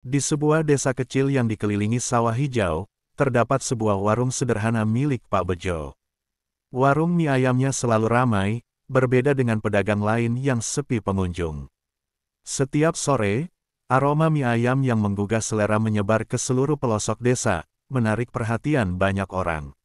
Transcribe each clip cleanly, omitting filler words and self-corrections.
Di sebuah desa kecil yang dikelilingi sawah hijau, terdapat sebuah warung sederhana milik Pak Bejo. Warung mie ayamnya selalu ramai, berbeda dengan pedagang lain yang sepi pengunjung. Setiap sore, aroma mie ayam yang menggugah selera menyebar ke seluruh pelosok desa, menarik perhatian banyak orang.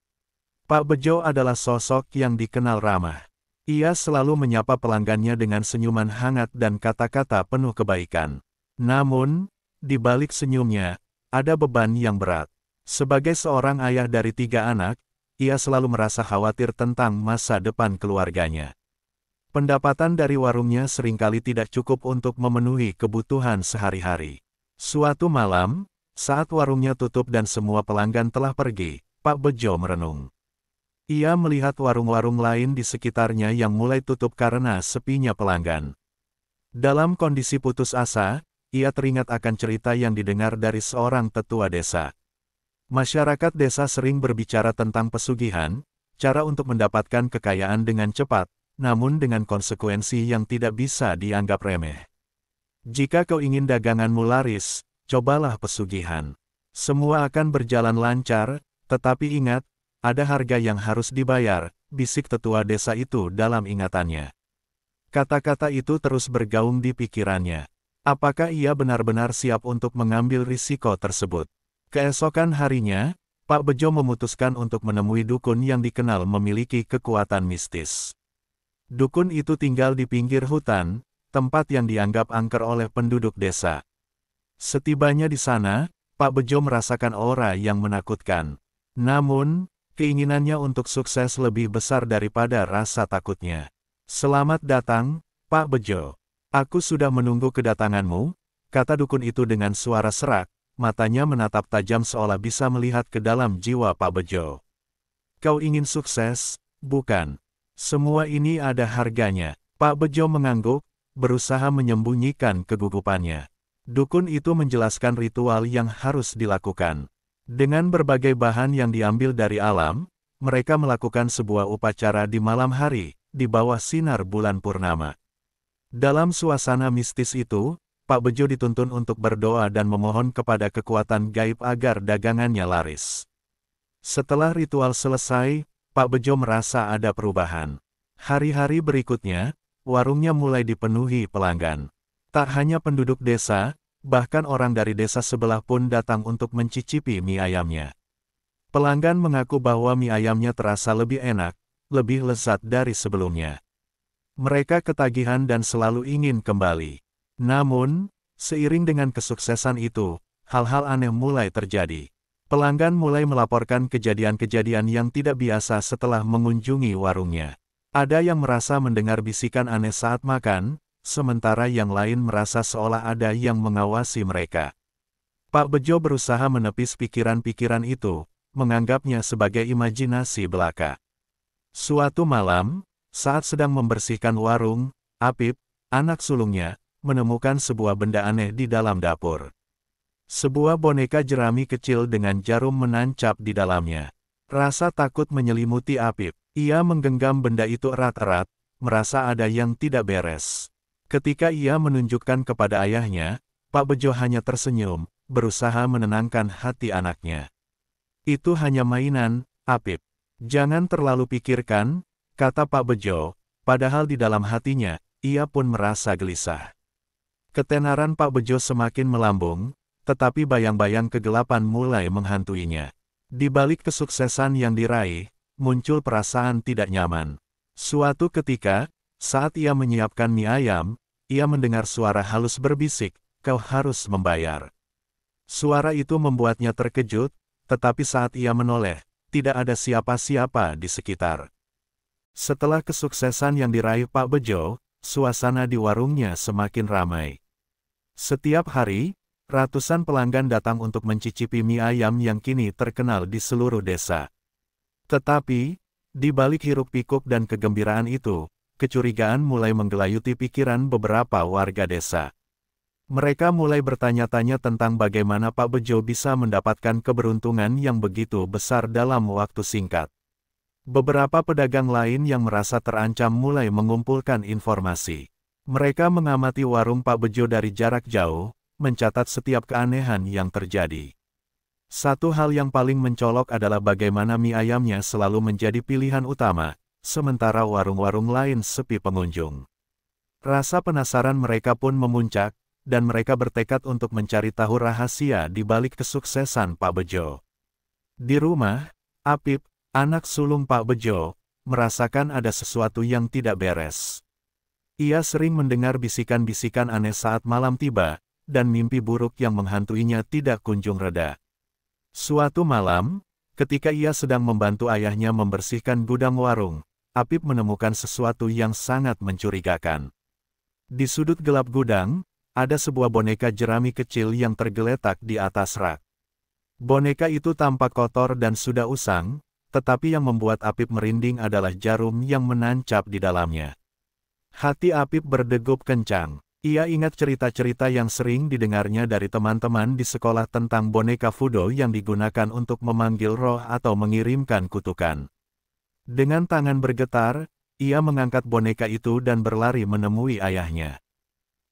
Pak Bejo adalah sosok yang dikenal ramah. Ia selalu menyapa pelanggannya dengan senyuman hangat dan kata-kata penuh kebaikan. Namun, di balik senyumnya, ada beban yang berat. Sebagai seorang ayah dari 3 anak, ia selalu merasa khawatir tentang masa depan keluarganya. Pendapatan dari warungnya seringkali tidak cukup untuk memenuhi kebutuhan sehari-hari. Suatu malam, saat warungnya tutup dan semua pelanggan telah pergi, Pak Bejo merenung. Ia melihat warung-warung lain di sekitarnya yang mulai tutup karena sepinya pelanggan. Dalam kondisi putus asa, ia teringat akan cerita yang didengar dari seorang tetua desa. Masyarakat desa sering berbicara tentang pesugihan, cara untuk mendapatkan kekayaan dengan cepat, namun dengan konsekuensi yang tidak bisa dianggap remeh. Jika kau ingin daganganmu laris, cobalah pesugihan. Semua akan berjalan lancar, tetapi ingat, ada harga yang harus dibayar, bisik tetua desa itu dalam ingatannya. Kata-kata itu terus bergaung di pikirannya. Apakah ia benar-benar siap untuk mengambil risiko tersebut? Keesokan harinya, Pak Bejo memutuskan untuk menemui dukun yang dikenal memiliki kekuatan mistis. Dukun itu tinggal di pinggir hutan, tempat yang dianggap angker oleh penduduk desa. Setibanya di sana, Pak Bejo merasakan aura yang menakutkan. Namun, keinginannya untuk sukses lebih besar daripada rasa takutnya. Selamat datang, Pak Bejo. Aku sudah menunggu kedatanganmu, kata dukun itu dengan suara serak, matanya menatap tajam seolah bisa melihat ke dalam jiwa Pak Bejo. Kau ingin sukses, bukan? Semua ini ada harganya. Pak Bejo mengangguk, berusaha menyembunyikan kegugupannya. Dukun itu menjelaskan ritual yang harus dilakukan. Dengan berbagai bahan yang diambil dari alam, mereka melakukan sebuah upacara di malam hari, di bawah sinar bulan purnama. Dalam suasana mistis itu, Pak Bejo dituntun untuk berdoa dan memohon kepada kekuatan gaib agar dagangannya laris. Setelah ritual selesai, Pak Bejo merasa ada perubahan. Hari-hari berikutnya, warungnya mulai dipenuhi pelanggan. Tak hanya penduduk desa, bahkan orang dari desa sebelah pun datang untuk mencicipi mie ayamnya. Pelanggan mengaku bahwa mie ayamnya terasa lebih enak, lebih lezat dari sebelumnya. Mereka ketagihan dan selalu ingin kembali. Namun, seiring dengan kesuksesan itu, hal-hal aneh mulai terjadi. Pelanggan mulai melaporkan kejadian-kejadian yang tidak biasa setelah mengunjungi warungnya. Ada yang merasa mendengar bisikan aneh saat makan, sementara yang lain merasa seolah ada yang mengawasi mereka. Pak Bejo berusaha menepis pikiran-pikiran itu, menganggapnya sebagai imajinasi belaka. Suatu malam, saat sedang membersihkan warung, Apip, anak sulungnya, menemukan sebuah benda aneh di dalam dapur. Sebuah boneka jerami kecil dengan jarum menancap di dalamnya. Rasa takut menyelimuti Apip. Ia menggenggam benda itu erat-erat, merasa ada yang tidak beres. Ketika ia menunjukkan kepada ayahnya, Pak Bejo hanya tersenyum, berusaha menenangkan hati anaknya. Itu hanya mainan, Apip. Jangan terlalu pikirkan, kata Pak Bejo, padahal di dalam hatinya, ia pun merasa gelisah. Ketenaran Pak Bejo semakin melambung, tetapi bayang-bayang kegelapan mulai menghantuinya. Di balik kesuksesan yang diraih, muncul perasaan tidak nyaman. Suatu ketika, saat ia menyiapkan mie ayam, ia mendengar suara halus berbisik, "Kau harus membayar." Suara itu membuatnya terkejut, tetapi saat ia menoleh, tidak ada siapa-siapa di sekitar. Setelah kesuksesan yang diraih Pak Bejo, suasana di warungnya semakin ramai. Setiap hari, ratusan pelanggan datang untuk mencicipi mie ayam yang kini terkenal di seluruh desa. Tetapi, di balik hiruk-pikuk dan kegembiraan itu, kecurigaan mulai menggelayuti pikiran beberapa warga desa. Mereka mulai bertanya-tanya tentang bagaimana Pak Bejo bisa mendapatkan keberuntungan yang begitu besar dalam waktu singkat. Beberapa pedagang lain yang merasa terancam mulai mengumpulkan informasi. Mereka mengamati warung Pak Bejo dari jarak jauh, mencatat setiap keanehan yang terjadi. Satu hal yang paling mencolok adalah bagaimana mie ayamnya selalu menjadi pilihan utama, sementara warung-warung lain sepi pengunjung. Rasa penasaran mereka pun memuncak, dan mereka bertekad untuk mencari tahu rahasia di balik kesuksesan Pak Bejo. Di rumah, Apip, anak sulung Pak Bejo, merasakan ada sesuatu yang tidak beres. Ia sering mendengar bisikan-bisikan aneh saat malam tiba, dan mimpi buruk yang menghantuinya tidak kunjung reda. Suatu malam, ketika ia sedang membantu ayahnya membersihkan gudang warung, Apip menemukan sesuatu yang sangat mencurigakan. Di sudut gelap gudang, ada sebuah boneka jerami kecil yang tergeletak di atas rak. Boneka itu tampak kotor dan sudah usang, tetapi yang membuat Apip merinding adalah jarum yang menancap di dalamnya. Hati Apip berdegup kencang. Ia ingat cerita-cerita yang sering didengarnya dari teman-teman di sekolah tentang boneka Fudo yang digunakan untuk memanggil roh atau mengirimkan kutukan. Dengan tangan bergetar, ia mengangkat boneka itu dan berlari menemui ayahnya.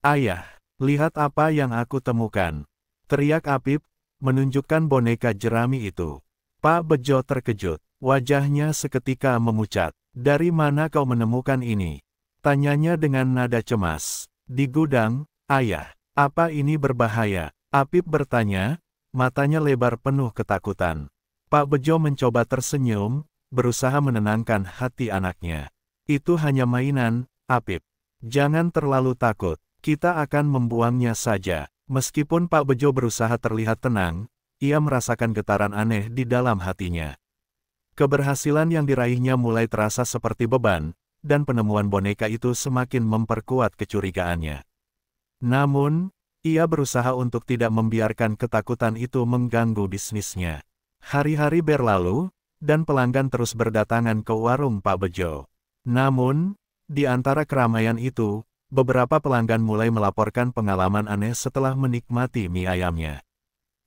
"Ayah, lihat apa yang aku temukan," teriak Apip, menunjukkan boneka jerami itu. Pak Bejo terkejut, wajahnya seketika memucat. "Dari mana kau menemukan ini?" tanyanya dengan nada cemas. "Di gudang, ayah. Apa ini berbahaya?" Apip bertanya, matanya lebar penuh ketakutan. Pak Bejo mencoba tersenyum, berusaha menenangkan hati anaknya. "Itu hanya mainan, Apip. Jangan terlalu takut, kita akan membuangnya saja." Meskipun Pak Bejo berusaha terlihat tenang, ia merasakan getaran aneh di dalam hatinya. Keberhasilan yang diraihnya mulai terasa seperti beban, dan penemuan boneka itu semakin memperkuat kecurigaannya. Namun, ia berusaha untuk tidak membiarkan ketakutan itu mengganggu bisnisnya. Hari-hari berlalu, dan pelanggan terus berdatangan ke warung Pak Bejo. Namun, di antara keramaian itu, beberapa pelanggan mulai melaporkan pengalaman aneh setelah menikmati mie ayamnya.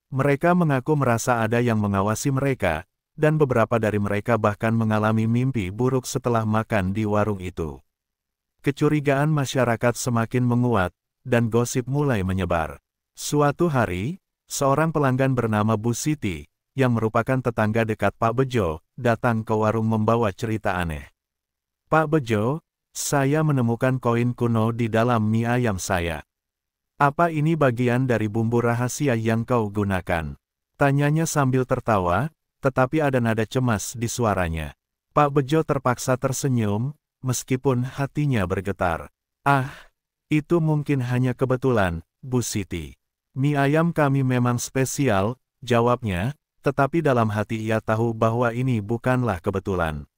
Mereka mengaku merasa ada yang mengawasi mereka, dan beberapa dari mereka bahkan mengalami mimpi buruk setelah makan di warung itu. Kecurigaan masyarakat semakin menguat, dan gosip mulai menyebar. Suatu hari, seorang pelanggan bernama Bu Siti, yang merupakan tetangga dekat Pak Bejo, datang ke warung membawa cerita aneh. "Pak Bejo, saya menemukan koin kuno di dalam mie ayam saya. Apa ini bagian dari bumbu rahasia yang kau gunakan?" tanyanya sambil tertawa, tetapi ada nada cemas di suaranya. Pak Bejo terpaksa tersenyum, meskipun hatinya bergetar. "Ah, itu mungkin hanya kebetulan, Bu Siti. Mie ayam kami memang spesial," jawabnya, tetapi dalam hati ia tahu bahwa ini bukanlah kebetulan.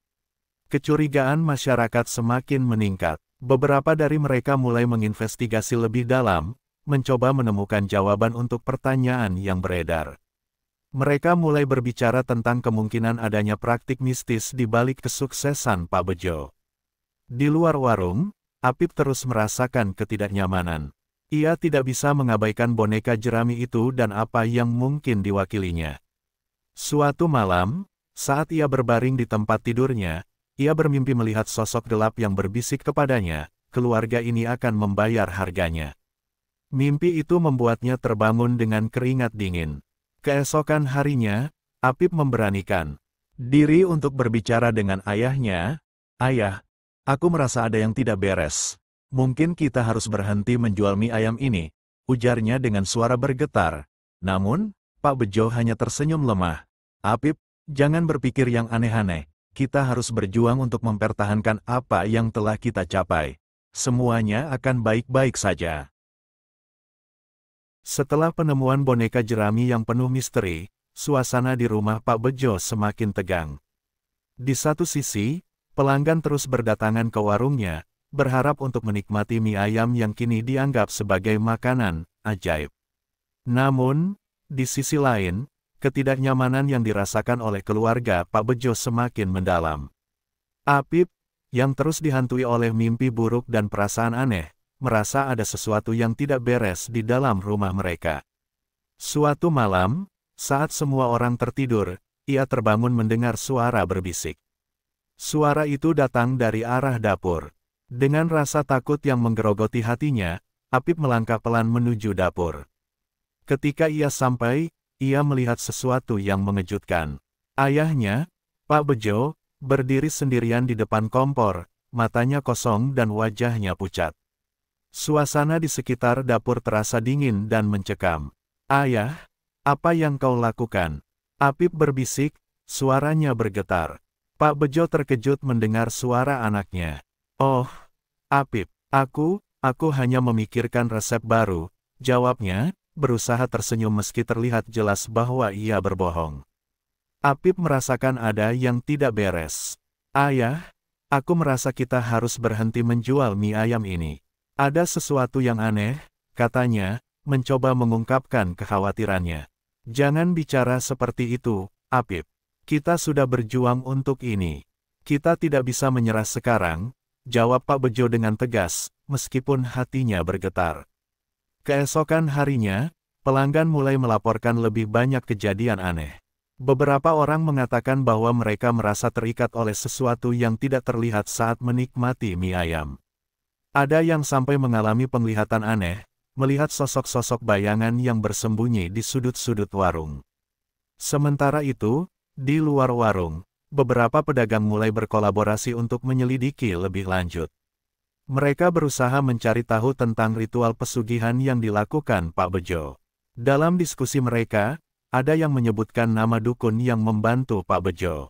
Kecurigaan masyarakat semakin meningkat. Beberapa dari mereka mulai menginvestigasi lebih dalam, mencoba menemukan jawaban untuk pertanyaan yang beredar. Mereka mulai berbicara tentang kemungkinan adanya praktik mistis di balik kesuksesan Pak Bejo. Di luar warung, Apip terus merasakan ketidaknyamanan. Ia tidak bisa mengabaikan boneka jerami itu dan apa yang mungkin diwakilinya. Suatu malam, saat ia berbaring di tempat tidurnya, ia bermimpi melihat sosok gelap yang berbisik kepadanya, "Keluarga ini akan membayar harganya." Mimpi itu membuatnya terbangun dengan keringat dingin. Keesokan harinya, Apip memberanikan diri untuk berbicara dengan ayahnya. "Ayah, aku merasa ada yang tidak beres. Mungkin kita harus berhenti menjual mie ayam ini," ujarnya dengan suara bergetar. Namun, Pak Bejo hanya tersenyum lemah. "Apip, jangan berpikir yang aneh-aneh. Kita harus berjuang untuk mempertahankan apa yang telah kita capai. Semuanya akan baik-baik saja." Setelah penemuan boneka jerami yang penuh misteri, suasana di rumah Pak Bejo semakin tegang. Di satu sisi, pelanggan terus berdatangan ke warungnya, berharap untuk menikmati mie ayam yang kini dianggap sebagai makanan ajaib. Namun, di sisi lain, ketidaknyamanan yang dirasakan oleh keluarga Pak Bejo semakin mendalam. Apip, yang terus dihantui oleh mimpi buruk dan perasaan aneh, merasa ada sesuatu yang tidak beres di dalam rumah mereka. Suatu malam, saat semua orang tertidur, ia terbangun mendengar suara berbisik. Suara itu datang dari arah dapur. Dengan rasa takut yang menggerogoti hatinya, Apip melangkah pelan menuju dapur. Ketika ia sampai, ia melihat sesuatu yang mengejutkan. Ayahnya, Pak Bejo, berdiri sendirian di depan kompor, matanya kosong dan wajahnya pucat. Suasana di sekitar dapur terasa dingin dan mencekam. "Ayah, apa yang kau lakukan?" Apip berbisik, suaranya bergetar. Pak Bejo terkejut mendengar suara anaknya. "Oh, Apip, aku hanya memikirkan resep baru," jawabnya, berusaha tersenyum meski terlihat jelas bahwa ia berbohong. Apip merasakan ada yang tidak beres. "Ayah, aku merasa kita harus berhenti menjual mie ayam ini. Ada sesuatu yang aneh," katanya, mencoba mengungkapkan kekhawatirannya. "Jangan bicara seperti itu, Apip. Kita sudah berjuang untuk ini. Kita tidak bisa menyerah sekarang," jawab Pak Bejo dengan tegas, meskipun hatinya bergetar. Keesokan harinya, pelanggan mulai melaporkan lebih banyak kejadian aneh. Beberapa orang mengatakan bahwa mereka merasa terikat oleh sesuatu yang tidak terlihat saat menikmati mie ayam. Ada yang sampai mengalami penglihatan aneh, melihat sosok-sosok bayangan yang bersembunyi di sudut-sudut warung. Sementara itu, di luar warung, beberapa pedagang mulai berkolaborasi untuk menyelidiki lebih lanjut. Mereka berusaha mencari tahu tentang ritual pesugihan yang dilakukan Pak Bejo. Dalam diskusi mereka, ada yang menyebutkan nama dukun yang membantu Pak Bejo.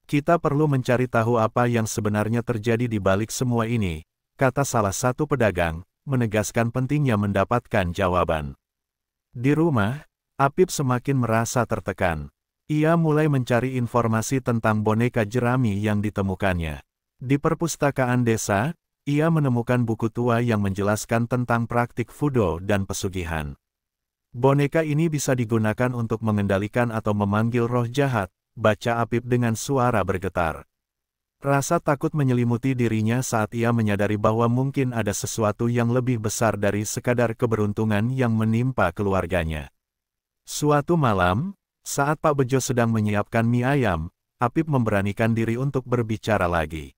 "Kita perlu mencari tahu apa yang sebenarnya terjadi di balik semua ini," kata salah satu pedagang, menegaskan pentingnya mendapatkan jawaban. Di rumah, Apip semakin merasa tertekan. Ia mulai mencari informasi tentang boneka jerami yang ditemukannya. Di perpustakaan desa, ia menemukan buku tua yang menjelaskan tentang praktik fudo dan pesugihan. "Boneka ini bisa digunakan untuk mengendalikan atau memanggil roh jahat," baca Apip dengan suara bergetar. Rasa takut menyelimuti dirinya saat ia menyadari bahwa mungkin ada sesuatu yang lebih besar dari sekadar keberuntungan yang menimpa keluarganya. Suatu malam, saat Pak Bejo sedang menyiapkan mie ayam, Apip memberanikan diri untuk berbicara lagi.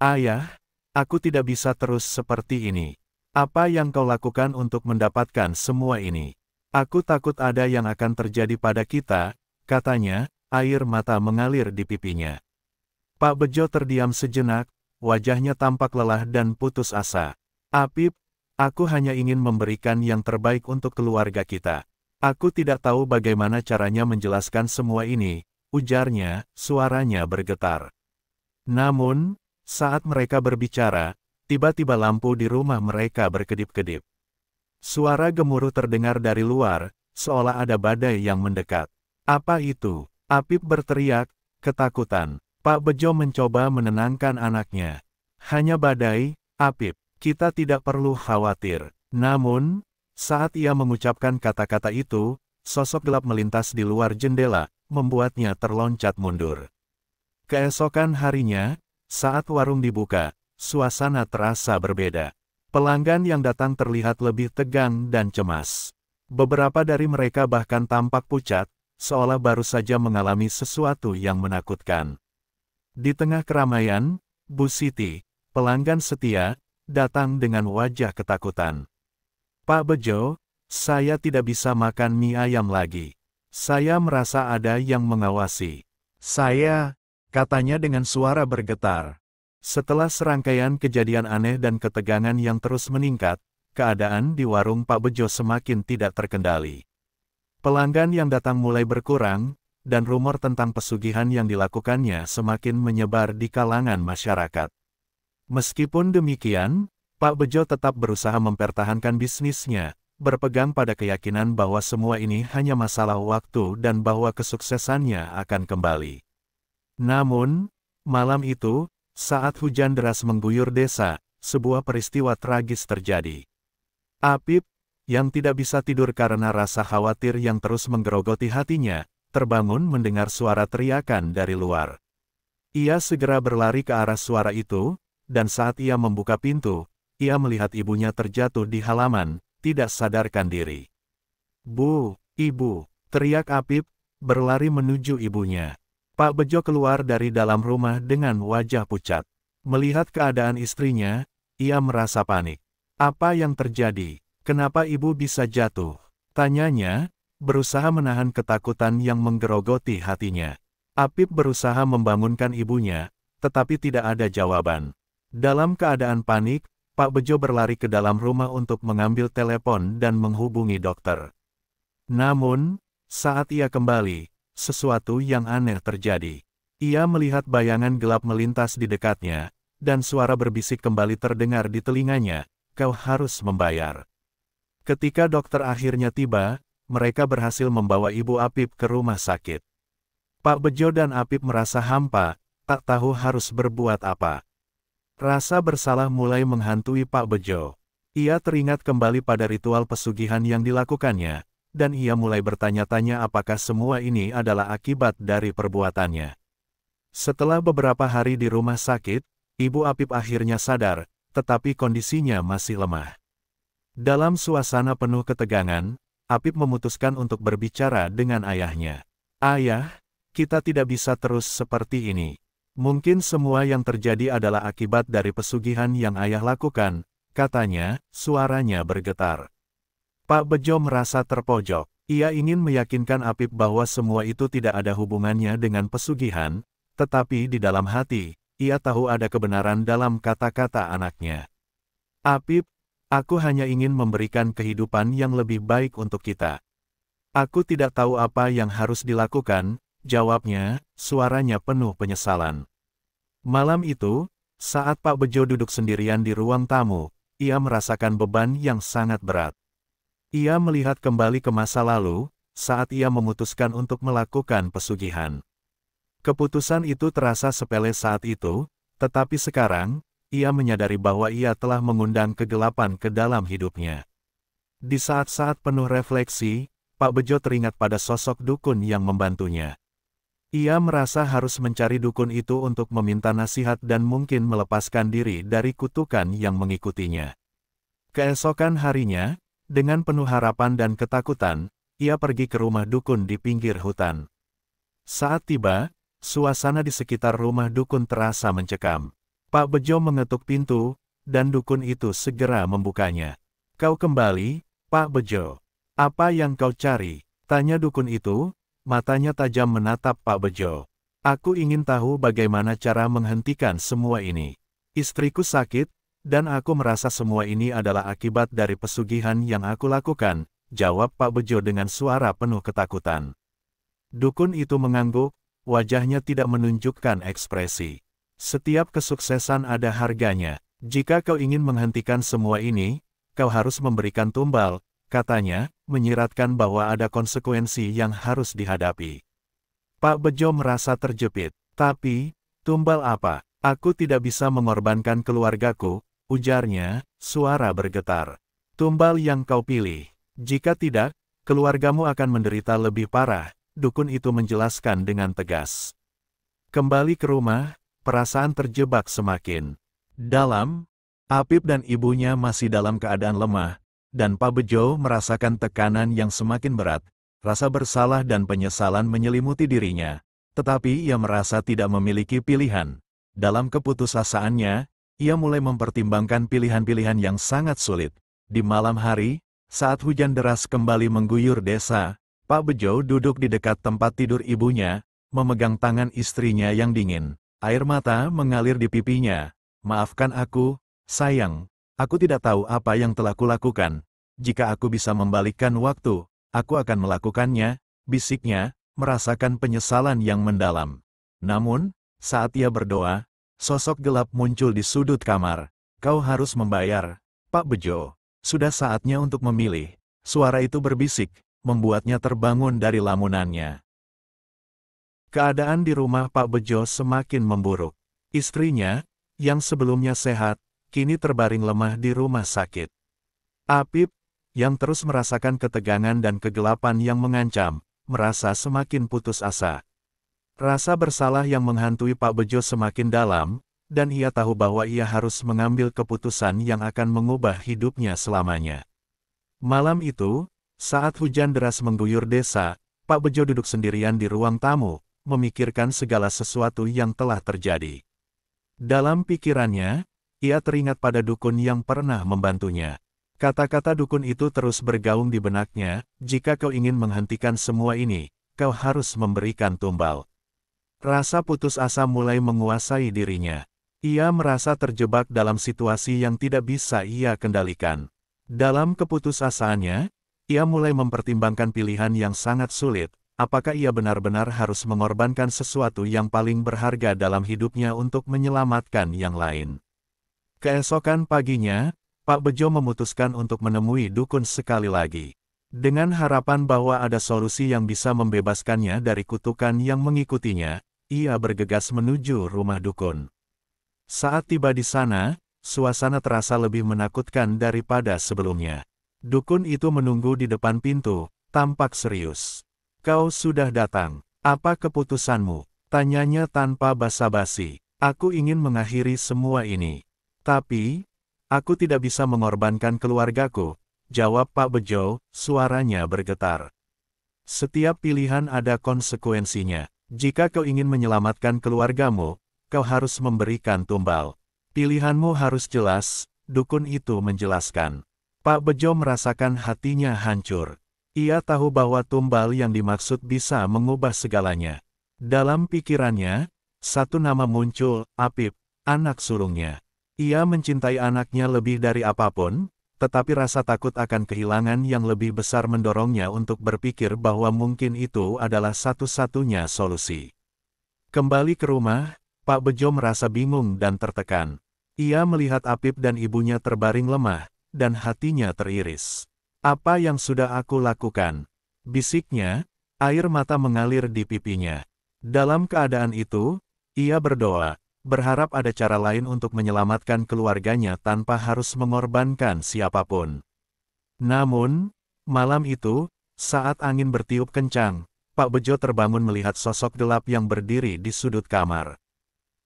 "Ayah, aku tidak bisa terus seperti ini. Apa yang kau lakukan untuk mendapatkan semua ini? Aku takut ada yang akan terjadi pada kita," katanya, air mata mengalir di pipinya. Pak Bejo terdiam sejenak, wajahnya tampak lelah dan putus asa. "Apip, aku hanya ingin memberikan yang terbaik untuk keluarga kita. Aku tidak tahu bagaimana caranya menjelaskan semua ini," ujarnya, suaranya bergetar. Namun, saat mereka berbicara, tiba-tiba lampu di rumah mereka berkedip-kedip. Suara gemuruh terdengar dari luar, seolah ada badai yang mendekat. "Apa itu?" Apip berteriak, ketakutan. Pak Bejo mencoba menenangkan anaknya. "Hanya badai, Apip. Kita tidak perlu khawatir." Namun, saat ia mengucapkan kata-kata itu, sosok gelap melintas di luar jendela, membuatnya terloncat mundur. Keesokan harinya, saat warung dibuka, suasana terasa berbeda. Pelanggan yang datang terlihat lebih tegang dan cemas. Beberapa dari mereka bahkan tampak pucat, seolah baru saja mengalami sesuatu yang menakutkan. Di tengah keramaian, Bu Siti, pelanggan setia, datang dengan wajah ketakutan. "Pak Bejo, saya tidak bisa makan mie ayam lagi. Saya merasa ada yang mengawasi. Saya," katanya dengan suara bergetar. Setelah serangkaian kejadian aneh dan ketegangan yang terus meningkat, keadaan di warung Pak Bejo semakin tidak terkendali. Pelanggan yang datang mulai berkurang, dan rumor tentang pesugihan yang dilakukannya semakin menyebar di kalangan masyarakat. Meskipun demikian, Pak Bejo tetap berusaha mempertahankan bisnisnya, berpegang pada keyakinan bahwa semua ini hanya masalah waktu dan bahwa kesuksesannya akan kembali. Namun, malam itu, saat hujan deras mengguyur desa, sebuah peristiwa tragis terjadi. Apip, yang tidak bisa tidur karena rasa khawatir yang terus menggerogoti hatinya, terbangun mendengar suara teriakan dari luar. Ia segera berlari ke arah suara itu, dan saat ia membuka pintu, ia melihat ibunya terjatuh di halaman, tidak sadarkan diri. "Bu, Ibu!" teriak Apip, berlari menuju ibunya. Pak Bejo keluar dari dalam rumah dengan wajah pucat. Melihat keadaan istrinya, ia merasa panik. "Apa yang terjadi? Kenapa ibu bisa jatuh?" Tanyanya, berusaha menahan ketakutan yang menggerogoti hatinya. Apip berusaha membangunkan ibunya, tetapi tidak ada jawaban. Dalam keadaan panik, Pak Bejo berlari ke dalam rumah untuk mengambil telepon dan menghubungi dokter. Namun, saat ia kembali, sesuatu yang aneh terjadi. Ia melihat bayangan gelap melintas di dekatnya, dan suara berbisik kembali terdengar di telinganya, "Kau harus membayar." Ketika dokter akhirnya tiba, mereka berhasil membawa Ibu Apip ke rumah sakit. Pak Bejo dan Apip merasa hampa, tak tahu harus berbuat apa. Rasa bersalah mulai menghantui Pak Bejo. Ia teringat kembali pada ritual pesugihan yang dilakukannya, dan ia mulai bertanya-tanya apakah semua ini adalah akibat dari perbuatannya. Setelah beberapa hari di rumah sakit, Ibu Apip akhirnya sadar, tetapi kondisinya masih lemah. Dalam suasana penuh ketegangan, Apip memutuskan untuk berbicara dengan ayahnya. "Ayah, kita tidak bisa terus seperti ini. Mungkin semua yang terjadi adalah akibat dari pesugihan yang ayah lakukan," katanya, suaranya bergetar. Pak Bejo merasa terpojok. Ia ingin meyakinkan Apip bahwa semua itu tidak ada hubungannya dengan pesugihan, tetapi di dalam hati, ia tahu ada kebenaran dalam kata-kata anaknya. "Apip, aku hanya ingin memberikan kehidupan yang lebih baik untuk kita. Aku tidak tahu apa yang harus dilakukan," jawabnya, suaranya penuh penyesalan. Malam itu, saat Pak Bejo duduk sendirian di ruang tamu, ia merasakan beban yang sangat berat. Ia melihat kembali ke masa lalu, saat ia memutuskan untuk melakukan pesugihan. Keputusan itu terasa sepele saat itu, tetapi sekarang, ia menyadari bahwa ia telah mengundang kegelapan ke dalam hidupnya. Di saat-saat penuh refleksi, Pak Bejo teringat pada sosok dukun yang membantunya. Ia merasa harus mencari dukun itu untuk meminta nasihat dan mungkin melepaskan diri dari kutukan yang mengikutinya. Keesokan harinya, dengan penuh harapan dan ketakutan, ia pergi ke rumah dukun di pinggir hutan. Saat tiba, suasana di sekitar rumah dukun terasa mencekam. Pak Bejo mengetuk pintu, dan dukun itu segera membukanya. "Kau kembali, Pak Bejo. Apa yang kau cari?" tanya dukun itu, matanya tajam menatap Pak Bejo. "Aku ingin tahu bagaimana cara menghentikan semua ini. Istriku sakit, dan aku merasa semua ini adalah akibat dari pesugihan yang aku lakukan," jawab Pak Bejo dengan suara penuh ketakutan. Dukun itu mengangguk, wajahnya tidak menunjukkan ekspresi. "Setiap kesuksesan ada harganya. Jika kau ingin menghentikan semua ini, kau harus memberikan tumbal," katanya, menyiratkan bahwa ada konsekuensi yang harus dihadapi. Pak Bejo merasa terjepit. "Tapi, tumbal apa? Aku tidak bisa mengorbankan keluargaku," ujarnya, suara bergetar. "Tumbal yang kau pilih. Jika tidak, keluargamu akan menderita lebih parah," dukun itu menjelaskan dengan tegas. Kembali ke rumah, perasaan terjebak semakin dalam. Apip dan ibunya masih dalam keadaan lemah, dan Pak Bejo merasakan tekanan yang semakin berat. Rasa bersalah dan penyesalan menyelimuti dirinya, tetapi ia merasa tidak memiliki pilihan. Dalam keputusasaannya, ia mulai mempertimbangkan pilihan-pilihan yang sangat sulit. Di malam hari, saat hujan deras kembali mengguyur desa, Pak Bejo duduk di dekat tempat tidur ibunya, memegang tangan istrinya yang dingin. Air mata mengalir di pipinya. "Maafkan aku, sayang. Aku tidak tahu apa yang telah kulakukan. Jika aku bisa membalikkan waktu, aku akan melakukannya," bisiknya, merasakan penyesalan yang mendalam. Namun, saat ia berdoa, sosok gelap muncul di sudut kamar. "Kau harus membayar, Pak Bejo. Sudah saatnya untuk memilih." Suara itu berbisik, membuatnya terbangun dari lamunannya. Keadaan di rumah Pak Bejo semakin memburuk. Istrinya, yang sebelumnya sehat, kini terbaring lemah di rumah sakit. Apip, yang terus merasakan ketegangan dan kegelapan yang mengancam, merasa semakin putus asa. Rasa bersalah yang menghantui Pak Bejo semakin dalam, dan ia tahu bahwa ia harus mengambil keputusan yang akan mengubah hidupnya selamanya. Malam itu, saat hujan deras mengguyur desa, Pak Bejo duduk sendirian di ruang tamu, memikirkan segala sesuatu yang telah terjadi. Dalam pikirannya, ia teringat pada dukun yang pernah membantunya. Kata-kata dukun itu terus bergaung di benaknya, jika kau ingin menghentikan semua ini, kau harus memberikan tumbal. Rasa putus asa mulai menguasai dirinya. Ia merasa terjebak dalam situasi yang tidak bisa ia kendalikan. Dalam keputusasaannya, ia mulai mempertimbangkan pilihan yang sangat sulit. Apakah ia benar-benar harus mengorbankan sesuatu yang paling berharga dalam hidupnya untuk menyelamatkan yang lain? Keesokan paginya, Pak Bejo memutuskan untuk menemui dukun sekali lagi. Dengan harapan bahwa ada solusi yang bisa membebaskannya dari kutukan yang mengikutinya, ia bergegas menuju rumah dukun. Saat tiba di sana, suasana terasa lebih menakutkan daripada sebelumnya. Dukun itu menunggu di depan pintu, tampak serius. "Kau sudah datang. Apa keputusanmu?" tanyanya tanpa basa-basi. "Aku ingin mengakhiri semua ini. Tapi, aku tidak bisa mengorbankan keluargaku," jawab Pak Bejo, suaranya bergetar. "Setiap pilihan ada konsekuensinya. Jika kau ingin menyelamatkan keluargamu, kau harus memberikan tumbal. Pilihanmu harus jelas," dukun itu menjelaskan. Pak Bejo merasakan hatinya hancur. Ia tahu bahwa tumbal yang dimaksud bisa mengubah segalanya. Dalam pikirannya, satu nama muncul, Apip, anak sulungnya. Ia mencintai anaknya lebih dari apapun, tetapi rasa takut akan kehilangan yang lebih besar mendorongnya untuk berpikir bahwa mungkin itu adalah satu-satunya solusi. Kembali ke rumah, Pak Bejo merasa bingung dan tertekan. Ia melihat Apip dan ibunya terbaring lemah, dan hatinya teriris. "Apa yang sudah aku lakukan?" bisiknya, air mata mengalir di pipinya. Dalam keadaan itu, ia berdoa, berharap ada cara lain untuk menyelamatkan keluarganya tanpa harus mengorbankan siapapun. Namun, malam itu, saat angin bertiup kencang, Pak Bejo terbangun melihat sosok gelap yang berdiri di sudut kamar.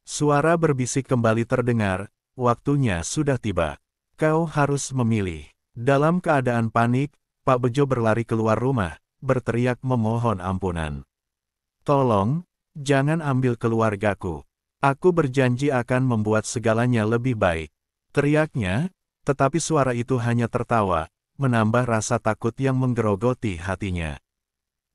Suara berbisik kembali terdengar, "Waktunya sudah tiba. Kau harus memilih." Dalam keadaan panik, Pak Bejo berlari keluar rumah, berteriak memohon ampunan. "Tolong, jangan ambil keluargaku. Aku berjanji akan membuat segalanya lebih baik," teriaknya, tetapi suara itu hanya tertawa, menambah rasa takut yang menggerogoti hatinya.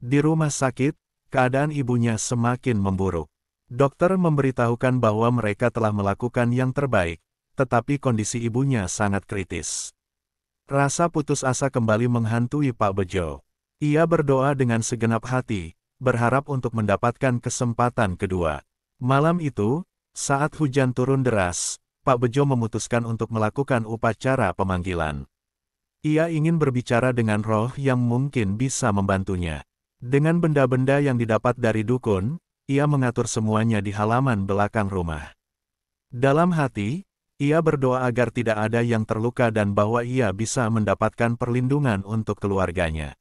Di rumah sakit, keadaan ibunya semakin memburuk. Dokter memberitahukan bahwa mereka telah melakukan yang terbaik, tetapi kondisi ibunya sangat kritis. Rasa putus asa kembali menghantui Pak Bejo. Ia berdoa dengan segenap hati, berharap untuk mendapatkan kesempatan kedua. Malam itu, saat hujan turun deras, Pak Bejo memutuskan untuk melakukan upacara pemanggilan. Ia ingin berbicara dengan roh yang mungkin bisa membantunya. Dengan benda-benda yang didapat dari dukun, ia mengatur semuanya di halaman belakang rumah. Dalam hati, ia berdoa agar tidak ada yang terluka dan bahwa ia bisa mendapatkan perlindungan untuk keluarganya.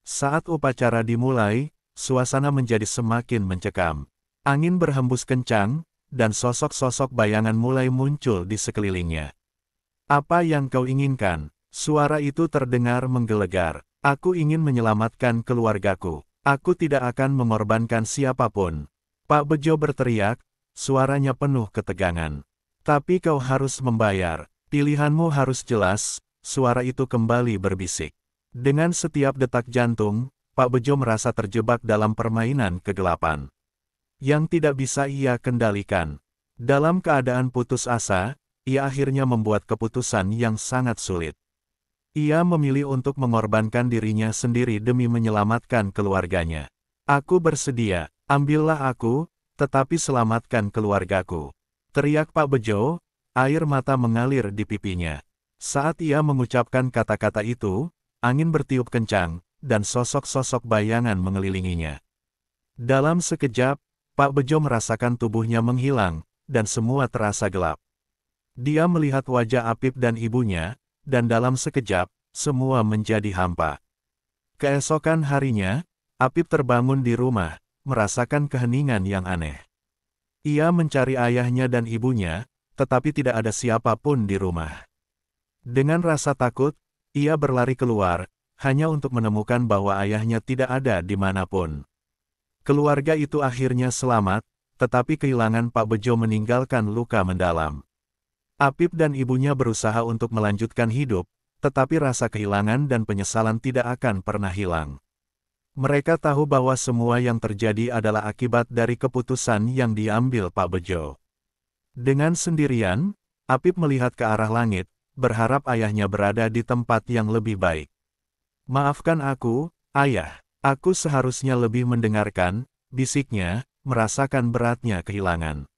Saat upacara dimulai, suasana menjadi semakin mencekam. Angin berhembus kencang, dan sosok-sosok bayangan mulai muncul di sekelilingnya. "Apa yang kau inginkan?" suara itu terdengar menggelegar. "Aku ingin menyelamatkan keluargaku. Aku tidak akan mengorbankan siapapun." Pak Bejo berteriak, suaranya penuh ketegangan. "Tapi kau harus membayar. Pilihanmu harus jelas," suara itu kembali berbisik. Dengan setiap detak jantung, Pak Bejo merasa terjebak dalam permainan kegelapan yang tidak bisa ia kendalikan. Dalam keadaan putus asa, ia akhirnya membuat keputusan yang sangat sulit. Ia memilih untuk mengorbankan dirinya sendiri demi menyelamatkan keluarganya. "Aku bersedia, ambillah aku, tetapi selamatkan keluargaku," teriak Pak Bejo, air mata mengalir di pipinya. Saat ia mengucapkan kata-kata itu, angin bertiup kencang, dan sosok-sosok bayangan mengelilinginya. Dalam sekejap, Pak Bejo merasakan tubuhnya menghilang, dan semua terasa gelap. Dia melihat wajah Apip dan ibunya, dan dalam sekejap, semua menjadi hampa. Keesokan harinya, Apip terbangun di rumah, merasakan keheningan yang aneh. Ia mencari ayahnya dan ibunya, tetapi tidak ada siapapun di rumah. Dengan rasa takut, ia berlari keluar, hanya untuk menemukan bahwa ayahnya tidak ada dimanapun. Keluarga itu akhirnya selamat, tetapi kehilangan Pak Bejo meninggalkan luka mendalam. Apip dan ibunya berusaha untuk melanjutkan hidup, tetapi rasa kehilangan dan penyesalan tidak akan pernah hilang. Mereka tahu bahwa semua yang terjadi adalah akibat dari keputusan yang diambil Pak Bejo. Dengan sendirian, Apip melihat ke arah langit, berharap ayahnya berada di tempat yang lebih baik. "Maafkan aku, Ayah. Aku seharusnya lebih mendengarkan," bisiknya, merasakan beratnya kehilangan.